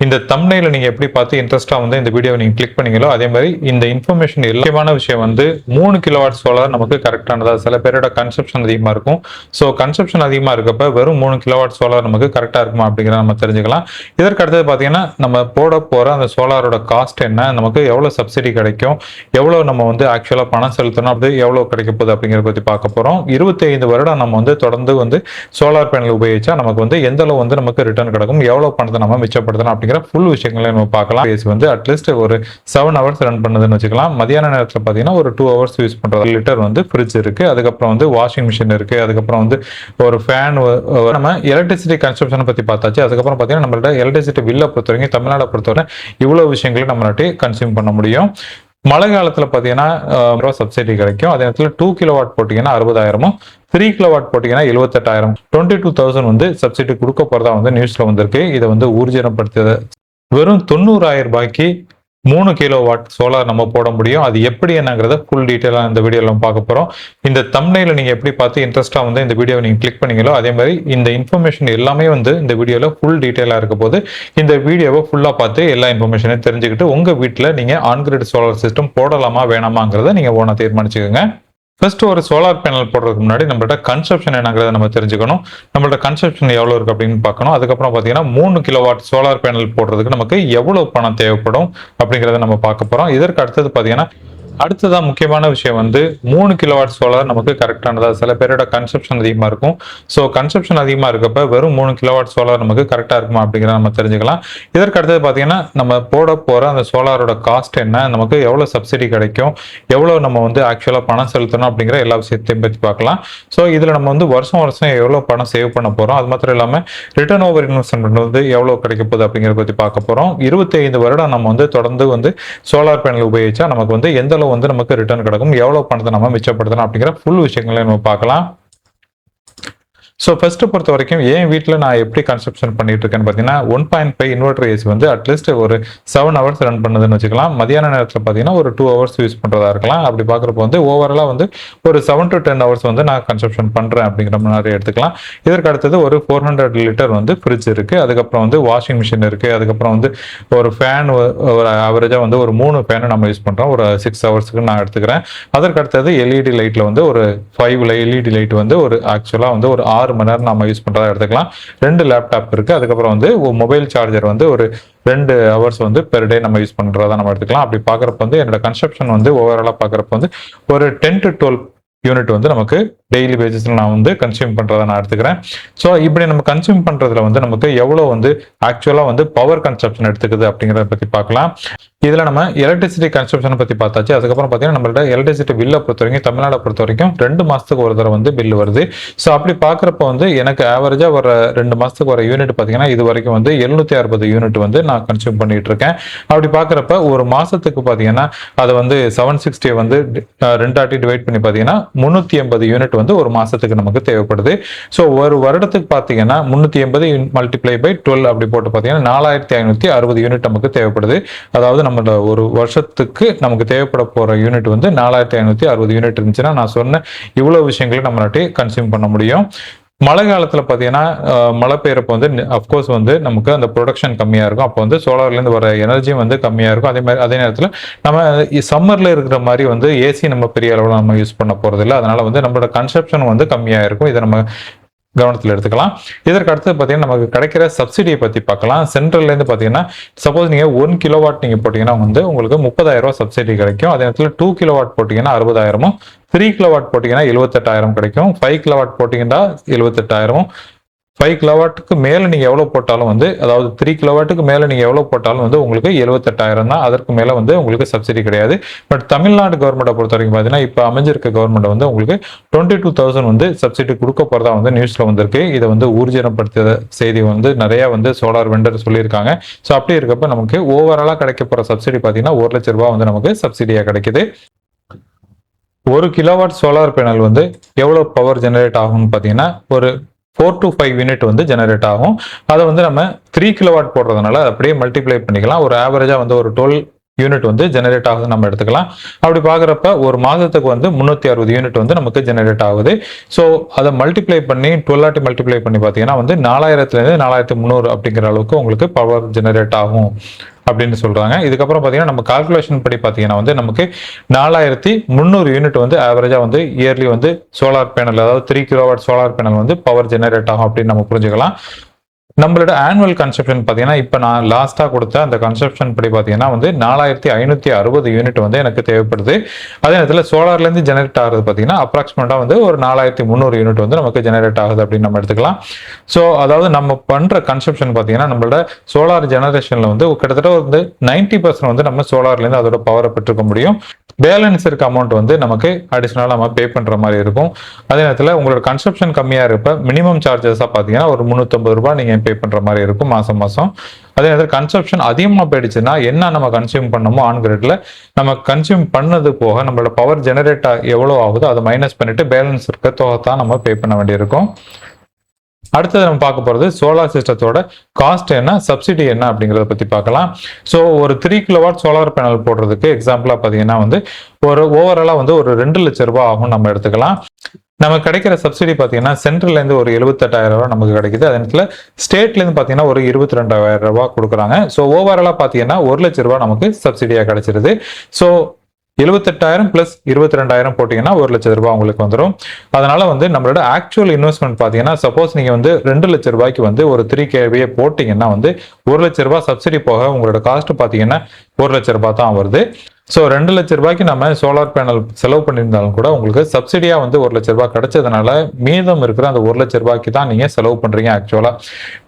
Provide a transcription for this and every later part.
இந்த தம்ப்நெயில நீங்க எப்படி பார்த்து இன்ட்ரெஸ்டா வந்து இந்த வீடியோவை நீங்க கிளிக் பண்ணீங்களோ அதே மாதிரி இந்த இன்ஃபர்மேஷன் முக்கியமான விஷயம் வந்து 3 கிலோவாட் சோலார் நமக்கு கரெக்டானதா. சில பேரோட கன்சப்ஷன் அதிகமா இருக்கும். ஸோ கன்சப்ஷன் அதிகமா இருக்கப்ப வெறும் 3 கிலோவாட் சோலார் நமக்கு கரெக்டா இருக்குமா அப்படிங்கிறத நம்ம தெரிஞ்சுக்கலாம். இதற்கு அடுத்தது பார்த்தீங்கன்னா நம்ம போட போற அந்த சோலாரோட காஸ்ட் என்ன, நமக்கு எவ்வளவு சப்சிடி கிடைக்கும், எவ்வளவு நம்ம வந்து ஆக்சுவலா பணம் செலுத்தணும், அப்படி எவ்வளவு கிடைக்க போகுது அப்படிங்கிறத பத்தி பார்க்க போறோம். 25 வருடம் நம்ம வந்து தொடர்ந்து வந்து சோலார் பேனல் உபயோகிச்சா நமக்கு வந்து எந்த அளவு வந்து நமக்கு ரிட்டர்ன் கிடைக்கும், எவ்வளவு பணத்தை நம்ம மிச்சப்படுத்தலாம் அப்படிங்கிற ஃபுல் விஷயங்களை நம்ம பார்க்கலாம். ஏசி வந்து அட்லீஸ்ட் ஒரு 7 ஹவர்ஸ் ரன் பண்ணுதுன்னு வச்சுக்கலாம். மதியான நேரத்தில் பார்த்தீங்கன்னா ஒரு 2 ஹவர்ஸ் யூஸ் பண்றது. லிட்டர் வந்து ஃப்ரிட்ஜ் இருக்கு, அதுக்கப்புறம் வந்து வாஷிங் மிஷின் இருக்கு, அதுக்கப்புறம் வந்து ஒரு ஃபேன். நம்ம எலக்ட்ரிசிட்டி கன்சப்ஷனை பத்தி பார்த்தாச்சு. அதுக்கப்புறம் பார்த்தீங்கன்னா நம்மள்ட்ட எலக்ட்ரிசிட்டி பில்லை பொறுத்த வரைக்கும் தமிழ்நாட்டை பொறுத்தவரை இவ்வளவு விஷயங்களை நம்மளாட்டி கன்சியூம் பண்ண முடியும். மழை காலத்தில் பார்த்தீங்கன்னா சப்சிடி கிடைக்கும். அதே நேரத்தில் 2 கிலோவாட் போட்டிங்கன்னா 60,000, 3 கிலோவாட் போட்டிங்கன்னா 78,000, 22,000 வந்து சப்சிடி கொடுக்க போறதா வந்து நியூஸ்ல வந்திருக்கு. இதை வந்து ஊர்ஜிதப்படுத்தியது வெறும் 90,000 ரூபாய்க்கு 3 கிலோவாட் சோலார் நம்ம போட முடியும். அது எப்படி என்னங்கிறத ஃபுல் டீட்டெயிலா இந்த வீடியோல நம்ம பார்க்க போறோம். இந்த தம்ப்நெயில நீங்க எப்படி பார்த்து இன்ட்ரெஸ்டா வந்து இந்த வீடியோவை நீங்க கிளிக் பண்ணீங்களோ அதே மாதிரி இந்த இன்ஃபர்மேஷன் எல்லாமே வந்து இந்த வீடியோல ஃபுல் டீட்டெயிலா இருக்க போது இந்த வீடியோவை ஃபுல்லா பார்த்து எல்லா இன்ஃபர்மேஷனையும் தெரிஞ்சுக்கிட்டு உங்க வீட்டில் நீங்க ஆன்கிரிட் சோலார் சிஸ்டம் போடலாமா வேணாமாங்கிறத நீங்க ஓனா தீர்மானிச்சுக்கோங்க. ஃபர்ஸ்ட் ஒரு சோலார் பேனல் போடுறதுக்கு முன்னாடி நம்மள்ட்ட கன்சப்ஷன் என்னங்கிறத நம்ம தெரிஞ்சுக்கணும். நம்மள்ட்ட கன்சப்ஷன் எவ்வளோ இருக்கு அப்படின்னு பார்க்கணும். அதுக்கப்புறம் பார்த்தீங்கன்னா 3 கிலோவாட் சோலார் பேனல் போடுறதுக்கு நமக்கு எவ்வளவு பணம் தேவைப்படும் அப்படிங்கிறத நம்ம பார்க்க போறோம். இதற்கு அடுத்தது பார்த்தீங்கன்னா அடுத்ததான் முக்கியமான விஷயம் வந்து 3 கிலோவாட் சோலார் நமக்கு கரெக்டானதா. சில பேரோட கன்சப்ஷன் அதிகமா இருக்கும். ஸோ கன்சப்ஷன் அதிகமா இருக்கப்ப வெறும் 3 கிலோவாட் சோலார் நமக்கு கரெக்டா இருக்குமா அப்படிங்கிறத நம்ம தெரிஞ்சுக்கலாம். இதற்கு அடுத்தது பார்த்தீங்கன்னா நம்ம போட போற அந்த சோலாரோட காஸ்ட் என்ன, நமக்கு எவ்வளவு சப்சிடி கிடைக்கும், எவ்வளவு நம்ம வந்து ஆக்சுவலா பணம் செலுத்தணும் அப்படிங்கிற எல்லா விஷயத்தையும் பற்றி பார்க்கலாம். ஸோ இதுல நம்ம வந்து வருஷம் எவ்வளவு பணம் சேவ் பண்ண போறோம், அது மாத்திரம் இல்லாம ரிட்டர்ன் ஓவர் இன்வெஸ்ட்மெண்ட் வந்து எவ்வளவு கிடைக்க போகுது அப்படிங்கிறத பத்தி பார்க்க போறோம். 25 வருடம் நம்ம வந்து தொடர்ந்து வந்து சோலார் பேனல் உபயோகிச்சா நமக்கு வந்து எந்த அளவு வந்து நமக்கு ரிட்டர்ன் கிடைக்கும், எவ்வளவு பணத்தை நம்ம மிச்சப்படுத்தலாம் அப்படிங்கிற ஃபுல் விஷயங்களை நம்ம பார்க்கலாம். ஸோ ஃபர்ஸ்ட் பொறுத்த வரைக்கும் என் வீட்டில் நான் எப்படி கன்ஸ்ட்ரக்ஷன் பண்ணிட்டு இருக்கேன்னு பார்த்தீங்கன்னா 1.5 இன்வெர்டர் ஏசி வந்து அட்லீஸ்ட் ஒரு 7 ஹவர்ஸ் ரன் பண்ணுதுன்னு வச்சுக்கலாம். மதியான நேரத்தில் பார்த்தீங்கன்னா ஒரு 2 ஹவர்ஸ் யூஸ் பண்ணுறதா இருக்கலாம். அப்படி பார்க்குறப்ப வந்து ஓவராலாக வந்து ஒரு 7 to 10 ஹவர்ஸ் வந்து நான் கன்ஸ்ட்ரக்ஷன் பண்ணுறேன் அப்படிங்கிற மாதிரி எடுத்துக்கலாம். இதற்கு அடுத்தது ஒரு 400 லிட்டர் வந்து ஃப்ரிட்ஜ் இருக்குது, அதுக்கப்புறம் வந்து வாஷிங் மிஷின் இருக்குது, அதுக்கப்புறம் வந்து ஒரு ஃபேன், ஒரு ஆவரேஜாக வந்து ஒரு 3 ஃபேனு நம்ம யூஸ் பண்ணுறோம். ஒரு 6 ஹவர்ஸுக்கு நான் எடுத்துக்கிறேன். அதற்கு அடுத்தது எல்இடி லைட்டில் வந்து ஒரு 5 எல்இடி லைட் வந்து ஒரு ஆக்சுவலாக வந்து ஒரு 6 மணி நேரம் நம்ம யூஸ் பண்றதா எடுத்துக்கலாம். 2 லேப்டாப் இருக்கு, அதுக்கப்புறம் வந்து மொபைல் சார்ஜர் வந்து ஒரு 2 ஹவர்ஸ் வந்து பெர் டே நம்ம யூஸ் பண்றதா நம்ம எடுத்துக்கலாம். அப்படி பாக்குறப்ப வந்து என்னோட கன்ஸ்ட்ரக்ஷன் வந்து ஓவராலா பாக்குறப்ப வந்து ஒரு 10 to 12 யூனிட் வந்து நமக்கு டெய்லி பேசிஸ்ல நான் வந்து கன்சியூம் பண்றதை நான் எடுத்துக்கிறேன். ஸோ இப்படி நம்ம கன்சியூம் பண்றதுல வந்து நமக்கு எவ்வளவு வந்து ஆக்சுவலா வந்து பவர் கன்சப்ஷன் எடுத்துக்குது அப்படிங்கிறத பத்தி பார்க்கலாம். இதுல நம்ம எலக்ட்ரிசிட்டி கன்சப்ஷனை பத்தி பார்த்தாச்சு. அதுக்கப்புறம் பார்த்தீங்கன்னா நம்மளோட எலக்ட்ரிசிட்டி பில்லை பொறுத்த வரைக்கும் தமிழ்நாடை பொறுத்த வரைக்கும் 2 மாசத்துக்கு ஒரு தடவை வந்து பில் வருது. ஸோ அப்படி பார்க்குறப்ப வந்து எனக்கு ஆவரேஜா ஒரு 2 மாசத்துக்கு வர யூனிட் பார்த்தீங்கன்னா இது வரைக்கும் வந்து 760 யூனிட் வந்து நான் கன்சியூம் பண்ணிட்டு இருக்கேன். அப்படி பார்க்குறப்ப ஒரு மாசத்துக்கு பார்த்தீங்கன்னா அதை வந்து 760 வந்து 2 ஆட்டி டிவைட் பண்ணி பார்த்தீங்கன்னா 380 யூனிட் வந்து ஒரு மாசத்துக்கு நமக்கு தேவைப்படுது. ஸோ ஒரு வருடத்துக்கு பார்த்தீங்கன்னா 380 மல்டிப்ளை பை 12 அப்படி போட்டு பார்த்தீங்கன்னா 4560 யூனிட் நமக்கு தேவைப்படுது. அதாவது நம்ம ஒரு வருஷத்துக்கு நமக்கு தேவைப்பட போற யூனிட் வந்து 4560 யூனிட் இருந்துச்சுன்னா நான் சொன்ன இவ்வளவு விஷயங்களை நம்மளாட்டி கன்சியூம் பண்ண முடியும். மழை காலத்துல பாத்தீங்கன்னா மழை பெய்யறப்ப வந்து அப்கோர்ஸ் வந்து நமக்கு அந்த ப்ரொடக்ஷன் கம்மியா இருக்கும். அப்போ வந்து சோலார்ல இருந்து வர எனர்ஜியும் வந்து கம்மியா இருக்கும். அதே நேரத்துல நம்ம சம்மர்ல இருக்கிற மாதிரி வந்து ஏசி நம்ம பெரிய அளவுல நம்ம யூஸ் பண்ண போறது இல்லை. அதனால வந்து நம்மளோட கன்சப்ஷன் வந்து கம்மியா இருக்கும். இதை நம்ம கவனத்தில் எடுத்துக்கலாம். இதற்கு அடுத்து பார்த்தீங்கன்னா நமக்கு கிடைக்கிற சப்சிடியை பத்தி பார்க்கலாம். சென்ட்ரல்ல இருந்து பார்த்தீங்கன்னா சப்போஸ் நீங்க 1 கிலோவாட் நீங்க போட்டீங்கன்னா வந்து உங்களுக்கு 30,000 ரூபாய் சப்சிடி கிடைக்கும். அதே நேரத்தில் 2 கிலோவாட் போட்டீங்கன்னா 60,000, 3 கிலோவாட் போட்டீங்கன்னா 78,000 கிடைக்கும், 5 கிலோவாட் போட்டீங்கன்னா 78,000, 5 கிலோவாட்டுக்கு மேல நீங்க எவ்வளவு போட்டாலும் வந்து, அதாவது 3 கிலோவாட்டுக்கு மேல நீங்க எவ்வளவு போட்டாலும் வந்து உங்களுக்கு 78,000 தான். அதற்கு மேல வந்து உங்களுக்கு சப்சிடி கிடையாது. பட் தமிழ்நாடு கவர்மெண்ட்டை பொறுத்த வரைக்கும் பார்த்தீங்கன்னா இப்போ அமைஞ்சிருக்க கவர்மெண்ட் வந்து உங்களுக்கு 22,000 வந்து சப்சிடி கொடுக்க போறதா வந்து நியூஸ்ல வந்திருக்கு. இதை வந்து ஊர்ஜிதப்படுத்திய செய்தி வந்து நிறைய வந்து சோலார் வெண்டர் சொல்லியிருக்காங்க. ஸோ அப்படி இருக்கப்ப நமக்கு ஓவராலா கிடைக்க போற சப்சிடி பார்த்தீங்கன்னா 1 லட்சம் ரூபாய் வந்து நமக்கு சப்சிடியா கிடைக்குது. 1 கிலோவாட் சோலார் பேனல் வந்து எவ்வளவு பவர் ஜெனரேட் ஆகும்னு பார்த்தீங்கன்னா ஒரு 4 to 5 யூனிட் வந்து ஜெனரேட் ஆகும். அதை வந்து நம்ம 3 கிலோவாட் போடுறதுனால அப்படியே மல்டிப்ளை பண்ணிக்கலாம். ஒரு ஆவரேஜா வந்து ஒரு 12 யூனிட் வந்து ஜெனரேட் ஆகுது நம்ம எடுத்துக்கலாம். அப்படி பார்க்குறப்ப ஒரு மாதத்துக்கு வந்து 360 யூனிட் வந்து நமக்கு ஜெனரேட் ஆகுது. ஸோ அதை மல்டிப்ளை பண்ணி 12 மல்டிப்ளை பண்ணி பார்த்தீங்கன்னா வந்து 4000லேருந்து 4300 அப்படிங்கிற அளவுக்கு உங்களுக்கு பவர் ஜெனரேட் ஆகும் அப்படின்னு சொல்றாங்க. இதுக்கப்புறம் பார்த்தீங்கன்னா நம்ம கால்குலேஷன் படி பார்த்தீங்கன்னா வந்து நமக்கு 4300 யூனிட் வந்து ஆவரேஜா வந்து இயர்லி வந்து சோலார் பேனல், அதாவது 3 கிலோவாட் சோலார் பேனல் வந்து பவர் ஜெனரேட் ஆகும் அப்படின்னு நம்ம புரிஞ்சுக்கலாம். நம்மளோட ஆனுவல் கன்சப்ஷன் பார்த்தீங்கன்னா இப்போ நான் லாஸ்ட்டாக கொடுத்த அந்த கன்சப்ஷன் படி பார்த்தீங்கன்னா வந்து 4560 யூனிட் வந்து எனக்கு தேவைப்படுது. அதே நேரத்தில் சோலார்லேருந்து ஜெனரேட் ஆகுது பார்த்தீங்கன்னா அப்ராக்சிமேட்டாக வந்து ஒரு 4300 யூனிட் வந்து நமக்கு ஜெனரேட் ஆகுது அப்படின்னு நம்ம எடுத்துக்கலாம். ஸோ அதாவது நம்ம பண்ணுற கன்சப்ஷன் பார்த்தீங்கன்னா நம்மளோட சோலார் ஜெனரேஷனில் வந்து கிட்டத்தட்ட வந்து 90% வந்து நம்ம சோலார்லேருந்து அதோட பவரை பெற்றுக்க முடியும். பேலன்ஸ் இருக்க அமௌண்ட் வந்து நமக்கு அடிஷனலாக நம்ம பே பண்ணுற மாதிரி இருக்கும். அதே நேரத்தில் உங்களோட கன்சப்ஷன் கம்மியாக இருப்ப மினிமம் சார்ஜஸாக பார்த்தீங்கன்னா ஒரு 350 ரூபாய் நீங்கள் பே பண்ணுற மாதிரி இருக்கும் மாதம் மாதம். அதே நேரத்தில் கன்சப்ஷன் அதிகமாக போயிடுச்சுன்னா என்ன நம்ம கன்சியூம் பண்ணமோ ஆன் கிரிட்ல நம்ம கன்சியூம் பண்ணது போக நம்மளோட பவர் ஜெனரேட் எவ்வளோ ஆகுதோ அதை மைனஸ் பண்ணிட்டு பேலன்ஸ் இருக்க தொகை தான் நம்ம பே பண்ண வேண்டியிருக்கும். அடுத்தது நம்ம பார்க்க போகிறது சோலார் சிஸ்டத்தோட காஸ்ட் என்ன, சப்சிடி என்ன அப்படிங்கிறத பற்றி பார்க்கலாம். ஸோ ஒரு 3 கிலோவாட் சோலார் பேனல் போடுறதுக்கு எக்ஸாம்பிளாக பார்த்தீங்கன்னா வந்து ஒரு ஓவராலாக வந்து ஒரு 2 லட்சம் ரூபாய் ஆகும் நம்ம எடுத்துக்கலாம். நமக்கு கிடைக்கிற சப்சிடி பார்த்தீங்கன்னா சென்ட்ரல்லேருந்து ஒரு 78,000 ரூபாய் நமக்கு கிடைக்குது. அதே நேரத்தில் ஸ்டேட்லேருந்து பார்த்தீங்கன்னா ஒரு 22,000 ரூபாய் கொடுக்குறாங்க. ஸோ ஓவராலாக பார்த்தீங்கன்னா 1 லட்சம் ரூபாய் நமக்கு சப்சிடியாக கிடைச்சிருது. ஸோ 78,000 பிளஸ் 22,000 போட்டீங்கன்னா 1 லட்சம் ரூபாய் உங்களுக்கு வந்துடும். அதனால வந்து நம்மளோட ஆக்சுவல் இன்வெஸ்ட்மெண்ட் பார்த்தீங்கன்னா சப்போஸ் நீங்க வந்து 2 லட்சம் ரூபாய்க்கு வந்து ஒரு 3 kVA போட்டீங்கன்னா வந்து 1 லட்சம் ரூபாய் சப்சிடி போக உங்களோட காஸ்ட் பார்த்தீங்கன்னா 1 லட்சம் ரூபாய் தான் வருது. ஸோ 2 லட்சம் ரூபாய்க்கு நம்ம சோலார் பேனல் செலவு பண்ணியிருந்தாலும் கூட உங்களுக்கு சப்சிடியா வந்து 1 லட்சம் ரூபாய் கிடைச்சதுனால மீதம் இருக்கிற அந்த 1 லட்சம் ரூபாய்க்கு தான் நீங்க செலவு பண்றீங்க ஆக்சுவலா.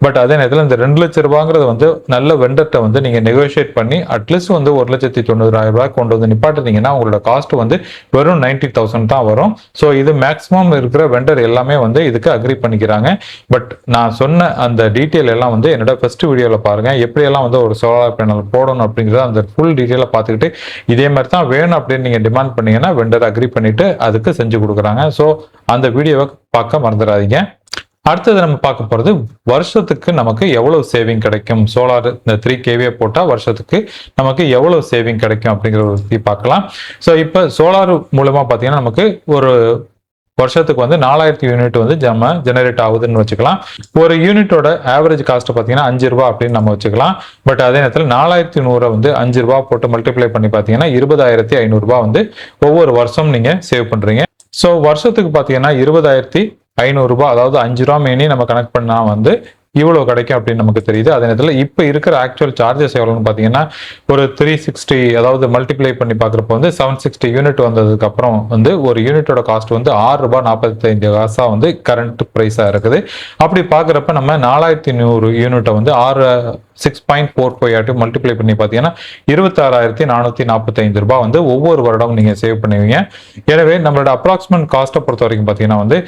பட் அதே நேரத்தில் இந்த 2 லட்சம் ரூபாங்கிறது வந்து நல்ல வெண்டர்ட்ட வந்து நீங்க நெகோசியேட் பண்ணி அட்லீஸ்ட் வந்து 1,90,000 ரூபாய் கொண்டு வந்து நிப்பாட்டுனீங்கன்னா உங்களோட காஸ்ட் வந்து வெறும் 90,000 தான் வரும். ஸோ இது மேக்ஸிமம் இருக்கிற வெண்டர் எல்லாமே வந்து இதுக்கு அக்ரி பண்ணிக்கிறாங்க. பட் நான் சொன்ன அந்த டீட்டெயில் எல்லாம் வந்து என்னோட ஃபர்ஸ்ட் வீடியோவில் பாருங்க, எப்படியெல்லாம் வந்து ஒரு சோலார் பேனல் போடணும் அப்படிங்கிறத அந்த ஃபுல் டீட்டெயிலை பார்த்துக்கிட்டு இதே மாதிரி தான் வேணும் அப்படின்னு நீங்க டிமாண்ட் பண்ணீங்கன்னா வெண்டர் அக்ரி பண்ணிட்டு அதுக்கு செஞ்சு கொடுக்குறாங்க. ஸோ அந்த வீடியோவை பார்க்க மறந்துடாதீங்க. அடுத்தது நம்ம பார்க்க போறது வருஷத்துக்கு நமக்கு எவ்வளவு சேவிங் கிடைக்கும், சோலார் இந்த 3 kVA போட்டா வருஷத்துக்கு நமக்கு எவ்வளவு சேவிங் கிடைக்கும் அப்படிங்கிறத பத்தி பார்க்கலாம். ஸோ இப்போ சோலார் மூலமா பார்த்தீங்கன்னா நமக்கு ஒரு வருஷத்துக்கு வந்து 4000 யூனிட் வந்து ஜெனரேட் ஆகுதுன்னு வச்சுக்கலாம். ஒரு யூனிட்டோட ஆவரேஜ் காஸ்ட் பார்த்தீங்கன்னா 5 ரூபாய் அப்படின்னு நம்ம வச்சுக்கலாம். பட் அதே நேரத்தில் 4100 வந்து 5 ரூபாய் போட்டு மல்டிப்ளை பண்ணி பார்த்தீங்கன்னா 20,500 ரூபாய் வந்து ஒவ்வொரு வருஷம் நீங்க சேவ் பண்றீங்க. ஸோ வருஷத்துக்கு பார்த்தீங்கன்னா 20,500 ரூபாய், அதாவது 5 ரூபாய் மேனி நம்ம கனெக்ட் பண்ணா வந்து இவ்வளவு கிடைக்கும் அப்படின்னு நமக்கு தெரியுது. அதே நேரத்தில் இப்போ இருக்கிற ஆக்சுவல் சார்ஜஸ் எவ்வளோன்னு பார்த்தீங்கன்னா ஒரு 360, அதாவது மல்டிப்ளை பண்ணி பார்க்குறப்ப வந்து 760 யூனிட் வந்ததுக்கு அப்புறம் வந்து ஒரு யூனிட்டோட காஸ்ட் வந்து 6 ரூபாய் 45 காசா வந்து கரண்ட் ப்ரைஸா இருக்குது. அப்படி பார்க்குறப்ப நம்ம 4100 யூனிட்டை வந்து 6.45 ஆட்டு மல்டிப்ளை பண்ணி பார்த்தீங்கன்னா 26,445 ரூபாய் வந்து ஒவ்வொரு வருடம் நீங்க சேவ் பண்ணுவீங்க. எனவே நம்மளோட அப்ராக்சிமேட் காஸ்ட்டை பொறுத்த வரைக்கும் பார்த்தீங்கன்னா வந்து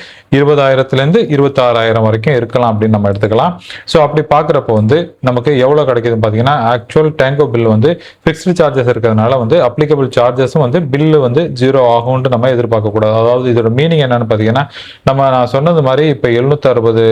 20,000லேருந்து 26,000 வரைக்கும் இருக்கலாம் அப்படின்னு நம்ம எடுத்துக்கலாம். ஸோ அப்படி பார்க்குறப்போ வந்து நமக்கு எவ்வளோ கிடைக்குதுன்னு பார்த்தீங்கன்னா ஆக்சுவல் டேங்கோ பில் வந்து ஃபிக்ஸ்டு சார்ஜஸ் இருக்கிறதுனால வந்து அப்ளிகபிள் சார்ஜஸும் வந்து பில்லு வந்து 0 ஆகும்னு நம்ம எதிர்பார்க்கக்கூடாது. அதாவது இதோட மீனிங் என்னன்னு பார்த்தீங்கன்னா நான் சொன்னது மாதிரி இப்போ 760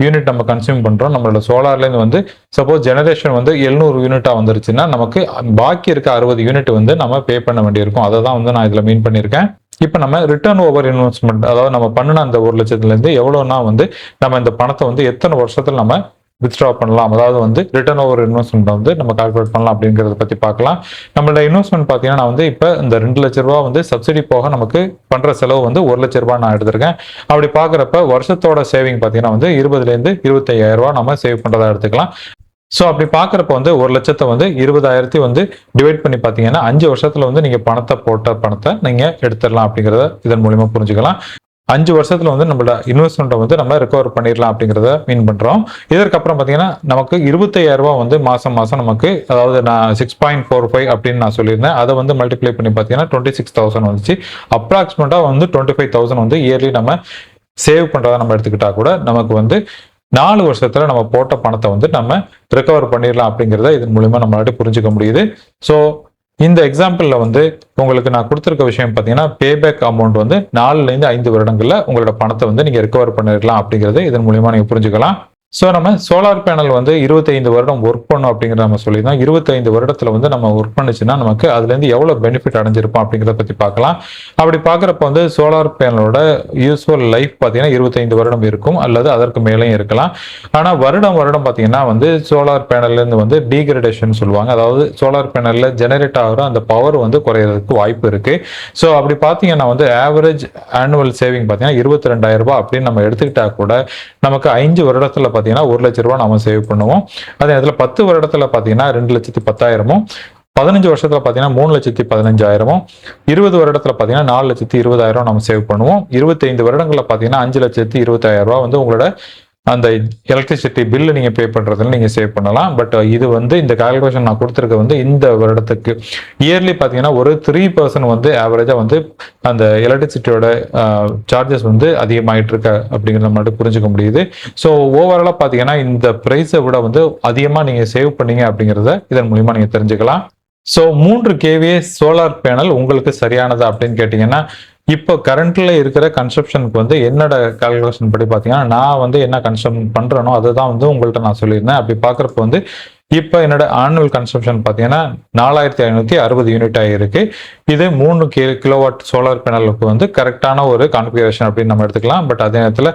யூனிட் நம்ம கன்சியூம் பண்ணுறோம். நம்மளோட சோலார்லேருந்து வந்து சப்போஸ் ஜெனரேஷன் வந்து 700 யூனிட்டா வந்துருச்சுன்னா நமக்கு பாக்கி இருக்க 60 யூனிட் வந்து நம்ம பே பண்ண வேண்டியிருக்கும். அதை தான் வந்து நான் இதில் மீன் பண்ணியிருக்கேன். இப்போ நம்ம ரிட்டர்ன் ஓவர் இன்வெஸ்ட்மெண்ட், அதாவது நம்ம பண்ணின அந்த 1 லட்சத்துலேருந்து எவ்வளோனா வந்து நம்ம இந்த பணத்தை வந்து எத்தனை வருஷத்துல நம்ம வித்ட்ரா பண்ணலாம், அதாவது வந்து ரிட்டர்ன் ஓவர் இன்வெஸ்ட்மெண்ட் வந்து நம்ம கால்குலேட் பண்ணலாம் அப்படிங்கிறத பத்தி பார்க்கலாம். நம்மளோட இன்வெஸ்ட்மெண்ட் பார்த்தீங்கன்னா நான் வந்து இப்போ இந்த 2 லட்சம் ரூபாய் வந்து சப்சிடி போக நமக்கு பண்ற செலவு வந்து 1 லட்சம் ரூபாய் நான் எடுத்திருக்கேன். அப்படி பார்க்குறப்ப வருஷத்தோட சேவிங் பார்த்தீங்கன்னா வந்து 20,000லேருந்து 25,000 ரூபாய் நம்ம சேவ் பண்றதா எடுத்துக்கலாம். ஸோ அப்படி பார்க்குறப்ப வந்து 1 லட்சத்தை வந்து 20,000 வந்து டிவைட் பண்ணி பார்த்தீங்கன்னா 5 வருஷத்துல வந்து நீங்க பணத்தை நீங்க எடுத்துடலாம் அப்படிங்கிறத இதன் மூலியமா புரிஞ்சுக்கலாம். 5 வருஷத்துல வந்து நம்மளோட இன்வெஸ்ட்மெண்ட்டை வந்து நம்ம ரெக்கவர் பண்ணிடலாம் அப்படிங்கிறத மீன் பண்றோம். இதற்கப்புறம் பார்த்தீங்கன்னா நமக்கு 25,000 ரூபாய் வந்து மாசம் நமக்கு, அதாவது நான் 6.45 அப்படின்னு நான் சொல்லியிருந்தேன், அதை வந்து மல்டிப்ளை பண்ணி பார்த்தீங்கன்னா 26,000 வந்துச்சு. அப்ராக்சிமேட்டா வந்து 25,000 வந்து இயர்லி நம்ம சேவ் பண்றதா நம்ம எடுத்துக்கிட்டா கூட நமக்கு வந்து 4 வருஷத்துல நம்ம போட்ட பணத்தை வந்து நம்ம ரெக்கவர் பண்ணிடலாம் அப்படிங்கிறத இதன் மூலமா நம்மளால புரிஞ்சுக்க முடியுது. ஸோ இந்த எக்ஸாம்பிள்ல வந்து உங்களுக்கு நான் கொடுத்துருக்க விஷயம் பார்த்தீங்கன்னா பேபேக் அமௌண்ட் வந்து 4லேருந்து 5 வருடங்கள்ல உங்களோட பணத்தை வந்து நீங்க ரெக்கவர் பண்ணிடலாம் அப்படிங்கிறது இதன் மூலமா நீங்க புரிஞ்சுக்கலாம். ஸோ நம்ம சோலார் பேனல் வந்து 25 வருடம் ஒர்க் பண்ணும் அப்படிங்கிறத நம்ம சொல்லியிருந்தோம். 25 வருடத்துல வந்து நம்ம ஒர்க் பண்ணுச்சுன்னா நமக்கு அதுலேருந்து எவ்வளோ பெனிஃபிட் அடைஞ்சிருப்போம் அப்படிங்கிறத பற்றி பார்க்கலாம். அப்படி பார்க்குறப்ப வந்து சோலார் பேனலோட யூஸ்ஃபுல் லைஃப் பார்த்தீங்கன்னா 25 வருடம் இருக்கும், அல்லது அதற்கு மேலேயும் இருக்கலாம். ஆனால் வருடம் பார்த்தீங்கன்னா வந்து சோலார் பேனல்லேருந்து வந்து டீகிரடேஷன் சொல்லுவாங்க. அதாவது சோலார் பேனலில் ஜெனரேட் ஆகிற அந்த பவர் வந்து குறையிறதுக்கு வாய்ப்பு இருக்கு. ஸோ அப்படி பார்த்தீங்கன்னா வந்து ஆவரேஜ் ஆனுவல் சேவிங் பார்த்தீங்கன்னா 22,000 ரூபாய் அப்படின்னு நம்ம எடுத்துக்கிட்டா கூட நமக்கு 5 வருடத்துல பார்த்தீங்கன்னா 1 லட்ச ரூபாய் நம்ம சேவ் பண்ணுவோம். அதே நேரத்தில் 10 வருடத்துல பார்த்தீங்கன்னா 2,10,000 15 வருஷத்துல பார்த்தீங்கன்னா 3,15,000 20 வருடத்துல பார்த்தீங்கன்னா 4,20,000 நம்ம சேவ் பண்ணுவோம். 25 வருடங்கள்ல பார்த்தீங்கன்னா 5,20,000 வந்து உங்களோட அந்த எலக்ட்ரிசிட்டி பில்லு நீங்க பே பண்றதுல நீங்க சேவ் பண்ணலாம். பட் இது வந்து இந்த கால்குலேஷன் நான் கொடுத்துருக்க வந்து இந்த வருடத்துக்கு இயர்லி பார்த்தீங்கன்னா ஒரு 3% வந்து ஆவரேஜா வந்து அந்த எலக்ட்ரிசிட்டியோட சார்ஜஸ் வந்து அதிகமாயிட்டு இருக்க அப்படிங்கிறத மட்டும் புரிஞ்சுக்க முடியுது. ஸோ ஓவராலா பார்த்தீங்கன்னா இந்த பிரைஸை விட வந்து அதிகமா நீங்க சேவ் பண்ணீங்க அப்படிங்கிறத இதன் மூலியமா நீங்க தெரிஞ்சுக்கலாம். ஸோ 3 kVA சோலார் பேனல் உங்களுக்கு சரியானதா அப்படின்னு கேட்டீங்கன்னா, இப்போ கரண்ட்ல இருக்கிற கன்சப்ஷனுக்கு வந்து என்னோட கால்குலேஷன் படி பார்த்தீங்கன்னா, நான் வந்து என்ன கன்சம் பண்றேனோ அதுதான் வந்து உங்கள்கிட்ட நான் சொல்லியிருந்தேன். அப்படி பார்க்குறப்ப வந்து இப்போ என்னோட ஆனுவல் கன்சப்ஷன் பார்த்தீங்கன்னா 4,560 யூனிட் ஆகிருக்கு. இது 3 கிலோவாட் சோலார் பேனலுக்கு வந்து கரெக்டான ஒரு கான்ஃபிகரேஷன் அப்படின்னு நம்ம எடுத்துக்கலாம். பட் அதே நேரத்தில்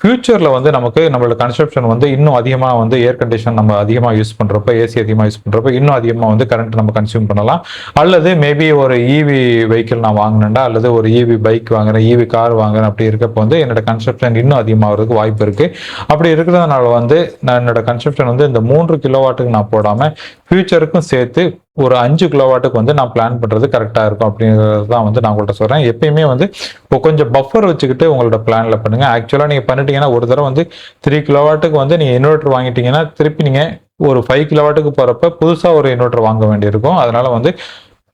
ஃபியூச்சர்ல வந்து நமக்கு நம்மளோட கன்சப்ஷன் வந்து இன்னும் அதிகமாக வந்து ஏர் கண்டிஷன் நம்ம அதிகமாக யூஸ் பண்றப்ப, ஏசி அதிகமாக யூஸ் பண்றப்ப இன்னும் அதிகமாக வந்து கரண்ட் நம்ம கன்சியூம் பண்ணலாம். அல்லது மேபி ஒரு இவி வெஹிக்கிள் நான் வாங்கினேன்டா, அல்லது ஒரு இவி பைக் வாங்குறேன், இவி கார் வாங்குறேன், அப்படி இருக்கப்போ வந்து என்னோட கன்சப்ஷன் இன்னும் அதிகமாகிறதுக்கு வாய்ப்பு இருக்கு. அப்படி இருக்கிறதுனால வந்து நான் என்னோட கன்சப்ஷன் வந்து இந்த 3 கிலோவாட்டுக்கு நான் போடாம ஃபியூச்சருக்கும் சேர்த்து ஒரு 5 கிலோவாட்டுக்கு வந்து நான் பிளான் பண்றது கரெக்டா இருக்கும் அப்படிங்கிறது தான் வந்து நான் உங்கள்கிட்ட சொல்றேன். எப்பயுமே வந்து கொஞ்சம் பஃபர் வச்சுக்கிட்டு உங்களோட பிளான்ல பண்ணுங்க. ஆக்சுவலா நீங்க பண்ணிட்டீங்கன்னா ஒரு தடவை வந்து 3 கிலோவாட்டுக்கு வந்து நீங்க இன்வெர்டர் வாங்கிட்டீங்கன்னா திருப்பி நீங்க ஒரு 5 கிலோவாட்டுக்கு போறப்ப புதுசா ஒரு இன்வெர்டர் வாங்க வேண்டியிருக்கும். அதனால வந்து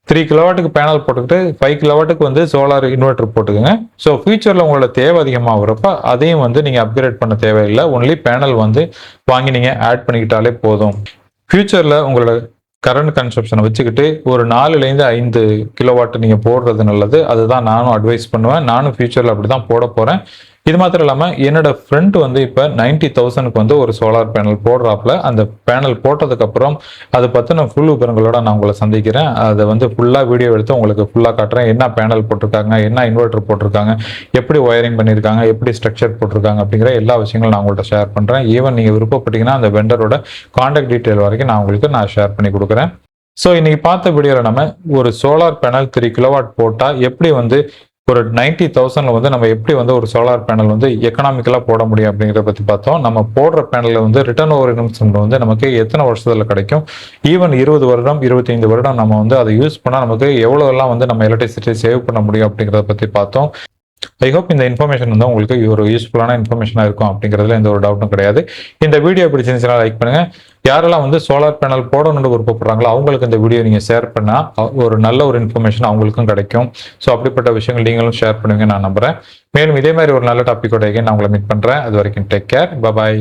3 கிலோவாட்டுக்கு பேனல் போட்டுக்கிட்டு 5 கிலோவாட்டுக்கு வந்து சோலார் இன்வெர்டர் போட்டுக்கோங்க. ஸோ ஃபியூச்சர்ல உங்களோட தேவை அதிகமாகிறப்ப அதையும் வந்து நீங்க அப்கிரேட் பண்ண தேவையில்லை. ஒன்லி பேனல் வந்து வாங்கி நீங்க ஆட் பண்ணிக்கிட்டாலே போதும். ஃபியூச்சர்ல உங்களோட கரண்ட் கன்சப்ஷனை வச்சுக்கிட்டு ஒரு 4லேருந்து 5 கிலோவாட் நீங்க போடுறது நல்லது. அதுதான் நானும் அட்வைஸ் பண்ணுவேன். நானும் ஃபியூச்சர்ல அப்படிதான் போட போறேன். இது மாத்திரம் இல்லாம என்னோட ஃப்ரெண்ட் வந்து இப்ப 90,000க்கு வந்து ஒரு சோலார் பேனல் போடுறாப்ல. அந்த பேனல் போட்டதுக்கு அப்புறம் அதை பத்தின ஃபுல் விவரங்களோட நான் உங்களை சந்திக்கிறேன். அதை வந்து ஃபுல்லா வீடியோ எடுத்து உங்களுக்கு ஃபுல்லா காட்டுறேன். என்ன பேனல் போட்டிருக்காங்க, என்ன இன்வெர்டர் போட்டிருக்காங்க, எப்படி ஒயரிங் பண்ணியிருக்காங்க, எப்படி ஸ்ட்ரக்சர் போட்டிருக்காங்க அப்படிங்கிற எல்லா விஷயங்களும் நான் உங்கள்கிட்ட ஷேர் பண்றேன். ஈவன் நீங்க விருப்பப்பட்டீங்கன்னா அந்த வெண்டரோட கான்டாக்ட் டீட்டெயில் வரைக்கும் நான் உங்களுக்கு ஷேர் பண்ணி கொடுக்குறேன். ஸோ இன்னைக்கு பார்த்த வீடியோவில் நம்ம ஒரு சோலார் பேனல் 3 கிலோவாட் போட்டா எப்படி வந்து ஒரு 90,000ல வந்து நம்ம எப்படி வந்து ஒரு சோலார் பேனல் வந்து எக்கனாமிக்கலா போட முடியும் அப்படிங்கிறத பத்தி பார்த்தோம். நம்ம போடுற பேனல்ல வந்து ரிட்டர்ன் ஓவர் இன்கம் வந்து நமக்கு எத்தனை வருஷத்துல கிடைக்கும், ஈவன் 20 வருடம் 25 வருடம் நம்ம வந்து அதை யூஸ் பண்ணா நமக்கு எவ்வளவு எல்லாம் வந்து நம்ம எலக்ட்ரிசிட்டி சேவ் பண்ண முடியும் அப்படிங்கிறத பத்தி பார்த்தோம். ஐ ஹோப் இந்த இன்ஃபர்மேஷன் வந்து உங்களுக்கு ஒரு யூஸ்ஃபுல்லான இன்ஃபர்மேஷனா இருக்கும் அப்படிங்கிறதுல எந்த ஒரு டவுட்டும் கிடையாது. இந்த வீடியோ பிடிச்சிருந்துச்சுன்னா லைக் பண்ணுங்க. யாரெல்லாம் வந்து சோலார் பேனல் போடணும்னு விருப்பப்படுறாங்களோ அவங்களுக்கு இந்த வீடியோ நீங்க ஷேர் பண்ணா ஒரு நல்ல ஒரு இன்ஃபர்மேஷன் அவங்களுக்கும் கிடைக்கும். ஸோ அப்படிப்பட்ட விஷயங்கள் நீங்களும் ஷேர் பண்ணுவீங்க நான் நம்புறேன். மேலும் இதே மாதிரி ஒரு நல்ல டாபிக்கோட நான் உங்களை மீட் பண்றேன். அது வரைக்கும் டேக் கேர், பை.